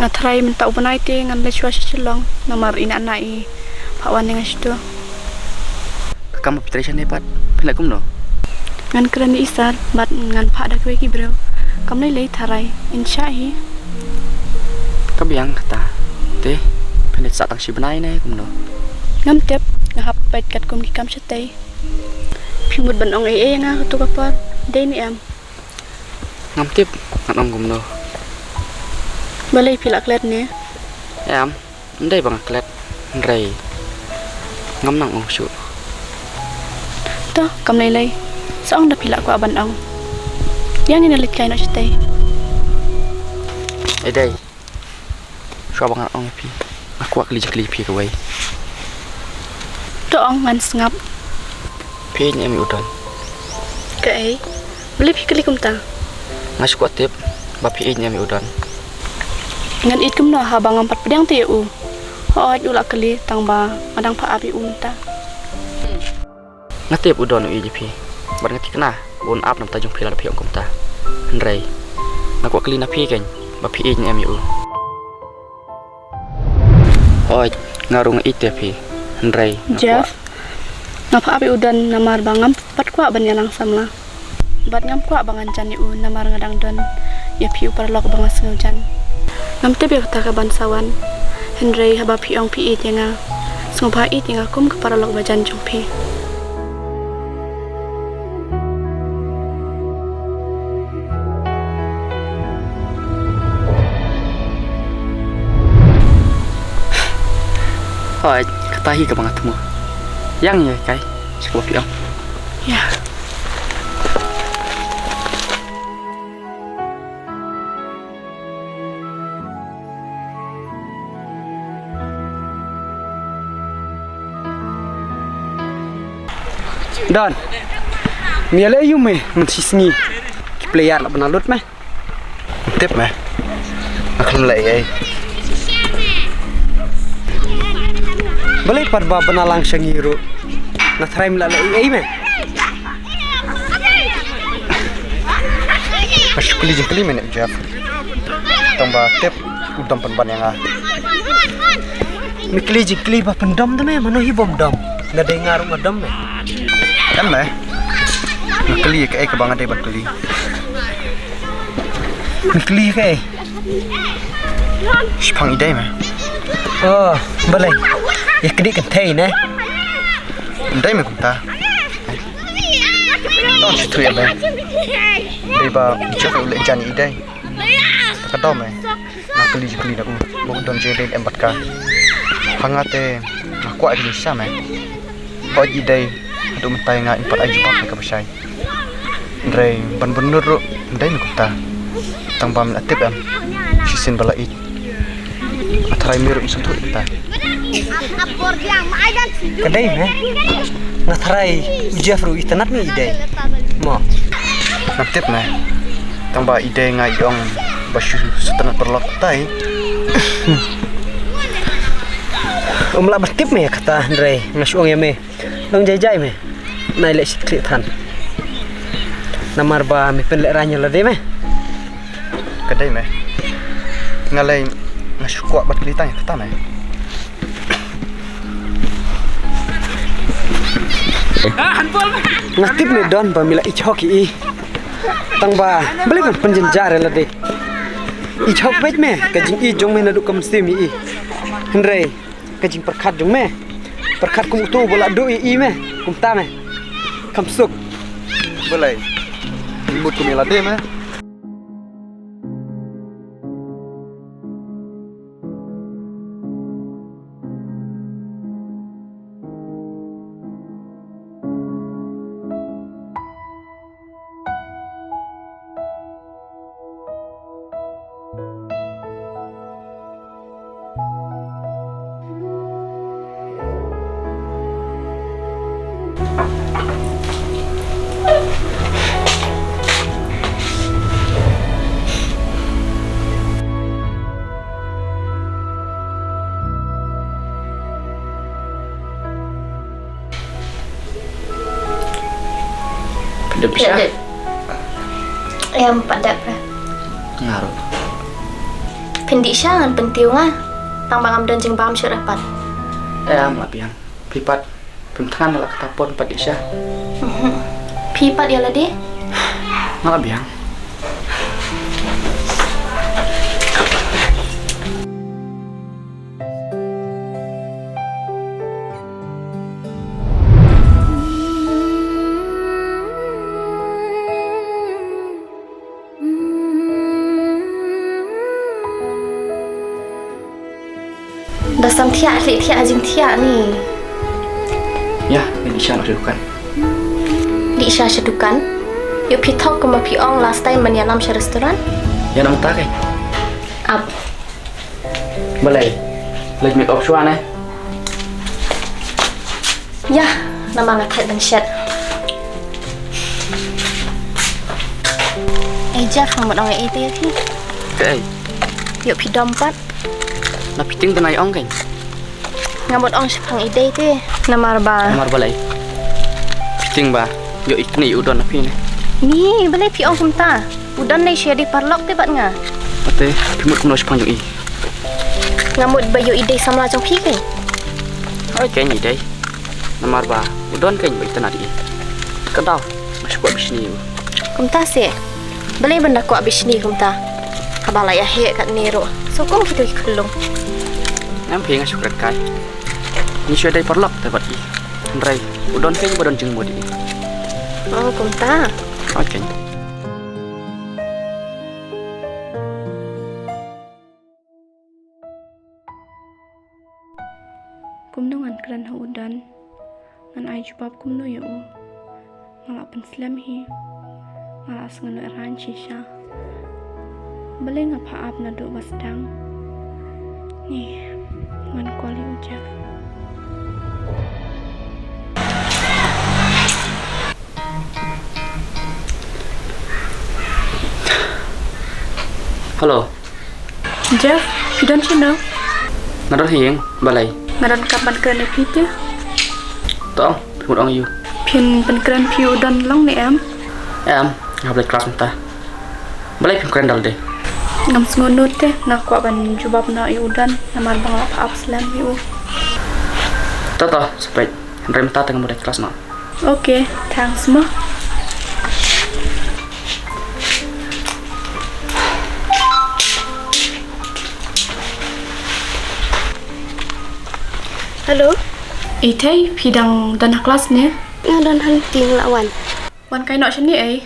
Ngatrai minta upanai te ngan le chua chilong namar ina nai pawan dengan situ. Kamu pitreshan hebat. Pila kum no. Ngan keren isar bat ngan pak dak ki bro. Kam le tharai insya hi. Kabiang kata. Te penet satang si benai ne kum no. Ngam tep ngahap pait kat kum ki kam chatai. Phimut ban ong e nga tu kapar. Dei ni am. Ngam tip ngan ong kum no. Balai pilak klet ne. Em, ndai bang klet. Ndai. Ngam nang ong su. Toh kam lai saong da pilak ko aban ong. Yang ini lit kai no chatai. Dai. Shua bang ong pi. Aku ak kli pi ka wai. To ong ngan ngap. Pi ni mi udon. Kai. Beli pi kli kum ta. Ngas kuat tip. Ba pi ni mi udon. Ngan it kum no habang ampat pedang te u. Hoat ulak kali tang ba madang pa api unta. Ngatip udon u pi. Bar ngati kena bon ap nam tajung pila pi ong kum ta. Ndrai. Aku kali na pi kan. Ba pi ni mi u. Hoat ngarung it pi. Ndrai. Jeff. Ngapa api udan namar bangam pat kwa ban yalang samla. Bat ngam kwa bangan jani u namar ngadang don. Ya pi upar lok bangas ngujan. Ngam tebe kata ka bansawan. Henry haba pi ong pi it nga. Sungpa it nga kum ke para lok bajan jong pi. Hoat katahi ka bangat mo. Yang ya kai. Sikup pi ong. Ya. Dan miale yu me mensisngi ki player la benalut me Tip me. Akan lai ai. boleh par ba benalang sangiru na try mla lai me Masuk kli me ne Jeff. Tamba tip udam pan yang ah. mikli jikli ba pendam de me mano hi bom dam na de ngaru ngadam me Kan me. Kli ke bangan de bat kli. mikli ke Spang ide me. oh boleh ya kedik kentai ne Ndai me kumta. Don't you tell me. Iba Jeff ule jani ide. Takadom me. Na kli na ku. Bok don jede embat ka. Hangate aku ada di sana. Kau ide untuk mentai nga impat aja pakai ke besai. Ndai bener ro ndai me kumta. Tang bam atip am. Sisin bala it. Atrai miru satu kita. kadai me na try Jeffru itanat me ide mo Natip me. Tang ba ide nga yong basu setanat perlok tai. umla bertip me kata Andre ngasuang ya me dong jai me nai lek sikli than namar ba me pen lek ranya la de me Kadai me. Ngalai ngasukwa bat kelitang kata me. ngatip me don ba mila ichok i tang ba beli ban penjenjar la de ichok bet me kajing i jong me na du kam semi i Andre kajing perkat jong me perkat kum tu bola du i me kum ta me kam suk Boleh. Imut kumila de me. Udah bisa? Yang padat lah. Ngaruh. Pendi siya ngan pentiu nga. Tang bangam dan jeng bam syur rapat. Am lah biang. Pipat pemtangan lah ketapon pada Isya. Pipat ya lah di. Malah biang. Dasam tiak li tiak jeng tiak ni. Ya, ini Isya nak dudukan. Di Isya sedukan. Yuk pitok ke pi ong last time menyalam sya restoran. Ya nang tak Ab. Boleh. Lagi make up shuan Ya, nama ngakai dan syat. Jeff kamu dong itu ya ti. Okey. Yuk pi dompat. Nak piting tenai ong kan? Ngamut ong sepang ide ti. Namar ba. Amar boleh. Piting ba. Yo ikni udon api ni. Ni boleh pi ong kumta. Udan dai syadi parlok ti bat nga. Ate, pimut kuno sepang jong i. Ngamut bayu ide samla jong pi kan. Okey ni dai. Namar ba. Udon kan ba itana di. Kadau. Masuk buat bisni. Kumta se. Boleh benda ku abis ni kumta. Kabala ya he kat nero. So kum kita kelung. Nam ping asuk red kai. Ni syai dai parlok te bat i. Ndrai, udon kan badon jeng modi. Oh kumta. Okey. Kumno ngan kran ha udan. Ngan ai jubab kumno ya u. Ngala penslam hi. Ngala sengan ran shisha. Boleh ngapa ap na do basdang. Ni ngan kuali ujak. Halo. Jeff, you don't you know? Nadon hieng balai. Maran kapan kran pite? Tong, pimut ong you. Pin pen kran pi udan long ni em. Am, ngablek kelas entah. Balai pim keren dal deh. Ngam sengonut teh nak kuat ban jubab na i udan namar bang lap ap slam yu. Toto, sampai rem ta tengah muda kelas nak. Okay, thanks mo. Halo. Itay pidang dan kelas ni. Ngadon hunting lawan. Wan kai nak sini ai.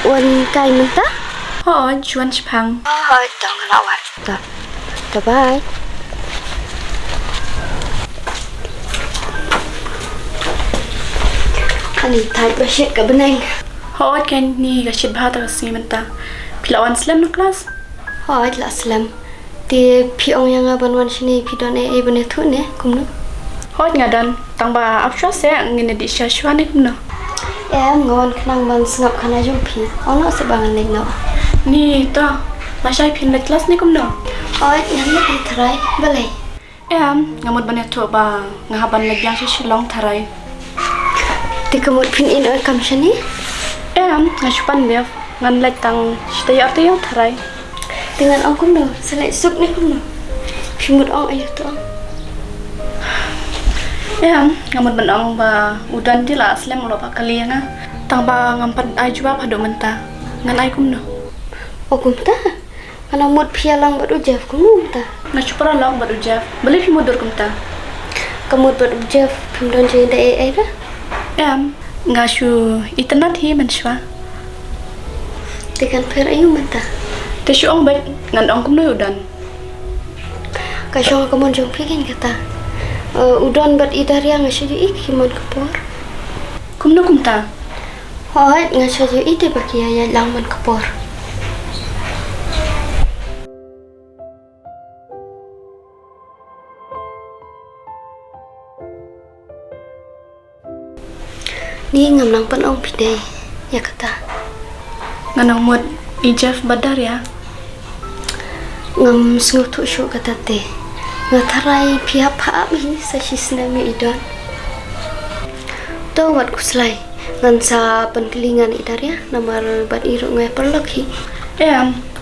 Wan kai minta. Oh, juan Jepang. Oh, dong lawan. Tak. Bye. Ani tai basyik ke benang. Oh, kan ni gasit bahata kasi menta. Pilawan slam na kelas. Oh, la slam. Di piong yang aban wan sini pidon e benet tu ne kumno. Oh, ngadan tang ba apsha se ngine di sha shwan ni kumno. Em ngon kenang ban sengap kana jung pi. Ono sebangan leg no. Ni ta, masai pin le kelas ni kumno. Oh, yang ni terai balai. Ngamut banet tu ba ngahaban legyang si Shillong tarai. Di kemut pin in oi kam sini. Ngasupan dia ngan lek tang stay arte yang tarai. Dengan ong kumno, selai sup ni kumno. Pimut ong ayo tu ong. Ngamut banong ba udan di la slam lo pa kali na. Tang ba ngampat ai juba padu menta. Ngan ai kumno. Oh kumta. Kana mut pialang badu jaf kumta. Ngasupara long badu jaf. Beli fi mudur kumta. Kamut badu jaf pimdon jeng da ai ra. Ngasu internet hi menswa. Tekan per ayu menta. Te ong baik ngan ong kumno udan. Ka syong kamon jong pikin kata. Udon bat idar yang ngasih ik kimon kapor. Kumno kumta. Hoy ngasih ide bagi ya lang man kapor. Ni ngam nang pan ong pidai ya kata. Nganong mut ijaf badar ya. Ngam sengutu syuk kata te. Ngatarai pihak paap ini sa sisnami idon. To wat kuslai ngan sa penkelingan idar ya namar bat iruk ngai perlok hi.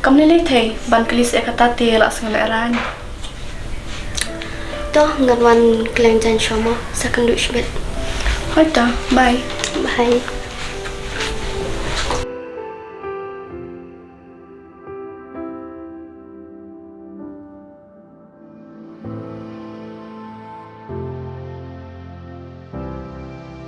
Kamu ni thei ban kelis ekata te la sngale aran. Toh ngan wan kleng jan shomo sakanduk shbet. Hoita, bye. Bye.